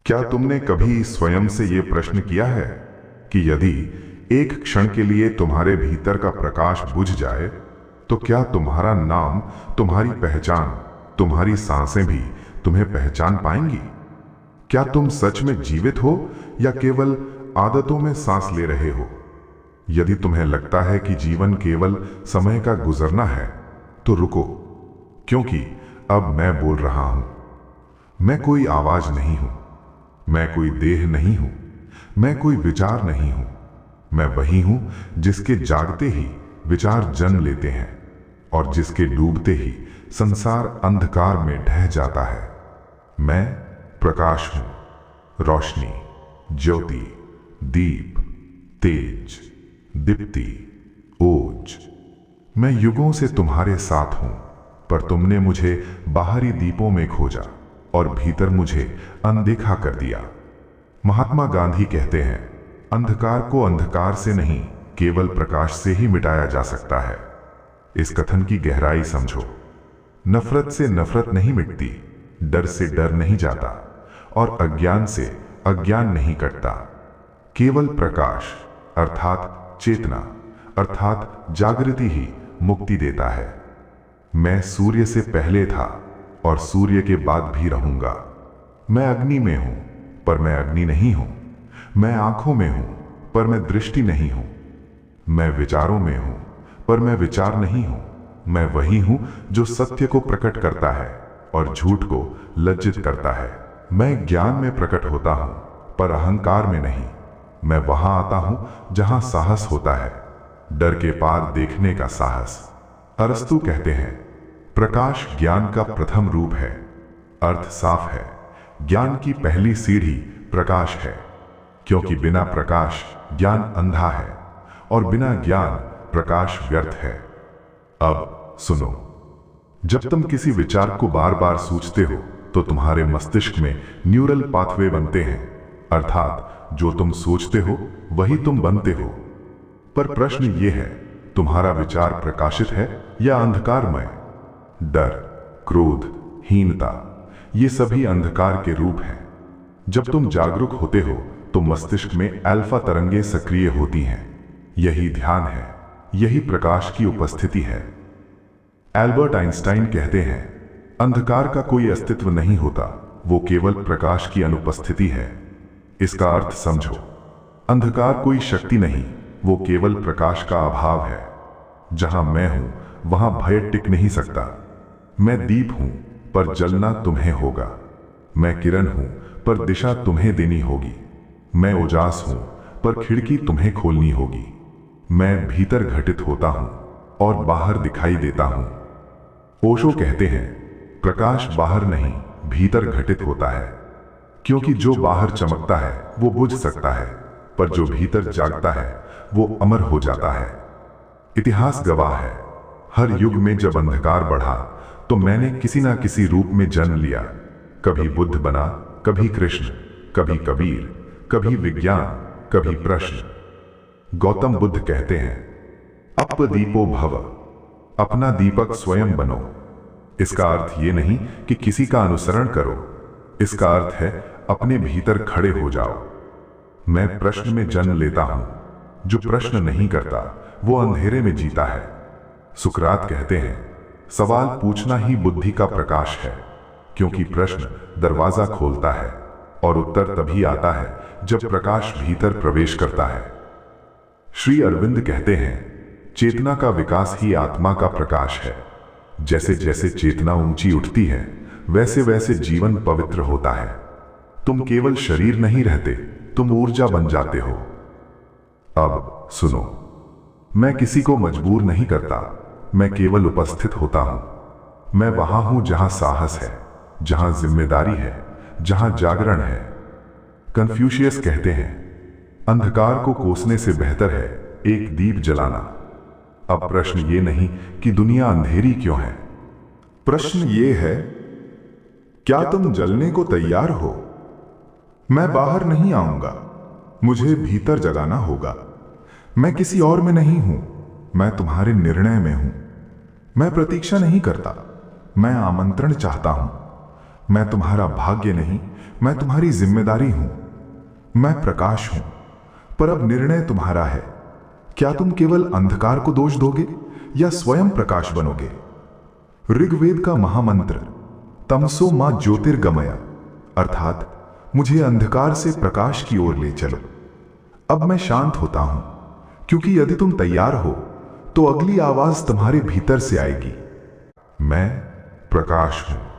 क्या तुमने कभी स्वयं से ये प्रश्न किया है कि यदि एक क्षण के लिए तुम्हारे भीतर का प्रकाश बुझ जाए तो क्या तुम्हारा नाम, तुम्हारी पहचान, तुम्हारी सांसें भी तुम्हें पहचान पाएंगी? क्या तुम सच में जीवित हो या केवल आदतों में सांस ले रहे हो? यदि तुम्हें लगता है कि जीवन केवल समय का गुजरना है तो रुको, क्योंकि अब मैं बोल रहा हूं। मैं कोई आवाज नहीं हूं, मैं कोई देह नहीं हूं, मैं कोई विचार नहीं हूं। मैं वही हूं जिसके जागते ही विचार जन्म लेते हैं और जिसके डूबते ही संसार अंधकार में ढह जाता है। मैं प्रकाश हूं, रोशनी, ज्योति, दीप, तेज, दीप्ति, ओज। मैं युगों से तुम्हारे साथ हूं, पर तुमने मुझे बाहरी दीपों में खोजा और भीतर मुझे अनदेखा कर दिया। महात्मा गांधी कहते हैं, अंधकार को अंधकार से नहीं, केवल प्रकाश से ही मिटाया जा सकता है। इस कथन की गहराई समझो। नफरत से नफरत नहीं मिटती, डर से डर नहीं जाता और अज्ञान से अज्ञान नहीं कटता। केवल प्रकाश अर्थात चेतना अर्थात जागृति ही मुक्ति देता है। मैं सूर्य से पहले था और सूर्य के बाद भी रहूंगा। मैं अग्नि में हूं पर मैं अग्नि नहीं हूं। मैं आंखों में हूं पर मैं दृष्टि नहीं हूं। मैं विचारों में हूं पर मैं विचार नहीं हूं। मैं वही हूं जो सत्य को प्रकट करता है और झूठ को लज्जित करता है। मैं ज्ञान में प्रकट होता हूं पर अहंकार में नहीं। मैं वहां आता हूं जहां साहस होता है, डर के पार देखने का साहस। अरस्तु कहते हैं, प्रकाश ज्ञान का प्रथम रूप है। अर्थ साफ है, ज्ञान की पहली सीढ़ी प्रकाश है, क्योंकि बिना प्रकाश ज्ञान अंधा है और बिना ज्ञान प्रकाश व्यर्थ है। अब सुनो, जब तुम किसी विचार को बार बार सोचते हो तो तुम्हारे मस्तिष्क में न्यूरल पाथवे बनते हैं, अर्थात जो तुम सोचते हो वही तुम बनते हो। पर प्रश्न ये है, तुम्हारा विचार प्रकाशित है या अंधकारमय? डर, क्रोध, हीनता, ये सभी अंधकार के रूप हैं। जब तुम जागरूक होते हो तो मस्तिष्क में अल्फा तरंगें सक्रिय होती हैं। यही ध्यान है, यही प्रकाश की उपस्थिति है। एल्बर्ट आइंस्टाइन कहते हैं, अंधकार का कोई अस्तित्व नहीं होता, वो केवल प्रकाश की अनुपस्थिति है। इसका अर्थ समझो, अंधकार कोई शक्ति नहीं, वो केवल प्रकाश का अभाव है। जहां मैं हूं वहां भय टिक नहीं सकता। मैं दीप हूं पर जलना तुम्हें होगा। मैं किरण हूं पर दिशा तुम्हें देनी होगी। मैं उजास हूं पर खिड़की तुम्हें खोलनी होगी। मैं भीतर घटित होता हूं और बाहर दिखाई देता हूं। ओशो कहते हैं, प्रकाश बाहर नहीं भीतर घटित होता है, क्योंकि जो बाहर चमकता है वो बुझ सकता है, पर जो भीतर जागता है वो अमर हो जाता है। इतिहास गवाह है, हर युग में जब अंधकार बढ़ा तो मैंने किसी ना किसी रूप में जन्म लिया। कभी बुद्ध बना, कभी कृष्ण, कभी कबीर, कभी विज्ञान, कभी प्रश्न। गौतम बुद्ध कहते हैं, अपदीपो भव, अपना दीपक स्वयं बनो। इसका अर्थ ये नहीं कि किसी का अनुसरण करो, इसका अर्थ है अपने भीतर खड़े हो जाओ। मैं प्रश्न में जन्म लेता हूं, जो प्रश्न नहीं करता वो अंधेरे में जीता है। सुकरात कहते हैं, सवाल पूछना ही बुद्धि का प्रकाश है, क्योंकि प्रश्न दरवाजा खोलता है और उत्तर तभी आता है जब प्रकाश भीतर प्रवेश करता है। श्री अरविंद कहते हैं, चेतना का विकास ही आत्मा का प्रकाश है। जैसे जैसे चेतना ऊंची उठती है वैसे वैसे जीवन पवित्र होता है। तुम केवल शरीर नहीं रहते, तुम ऊर्जा बन जाते हो। अब सुनो, मैं किसी को मजबूर नहीं करता, मैं केवल उपस्थित होता हूं। मैं वहां हूं जहां साहस है, जहां जिम्मेदारी है, जहां जागरण है। कन्फ्यूशियस कहते हैं, अंधकार को कोसने से बेहतर है एक दीप जलाना। अब प्रश्न ये नहीं कि दुनिया अंधेरी क्यों है, प्रश्न ये है, क्या तुम जलने को तैयार हो? मैं बाहर नहीं आऊंगा, मुझे भीतर जगाना होगा। मैं किसी और में नहीं हूं, मैं तुम्हारे निर्णय में हूं। मैं प्रतीक्षा नहीं करता, मैं आमंत्रण चाहता हूं। मैं तुम्हारा भाग्य नहीं, मैं तुम्हारी जिम्मेदारी हूं। मैं प्रकाश हूं, पर अब निर्णय तुम्हारा है। क्या तुम केवल अंधकार को दोष दोगे या स्वयं प्रकाश बनोगे? ऋग्वेद का महामंत्र तमसो मां ज्योतिर्गमय, अर्थात मुझे अंधकार से प्रकाश की ओर ले चलो। अब मैं शांत होता हूं, क्योंकि यदि तुम तैयार हो तो अगली आवाज तुम्हारे भीतर से आएगी। मैं प्रकाश हूं।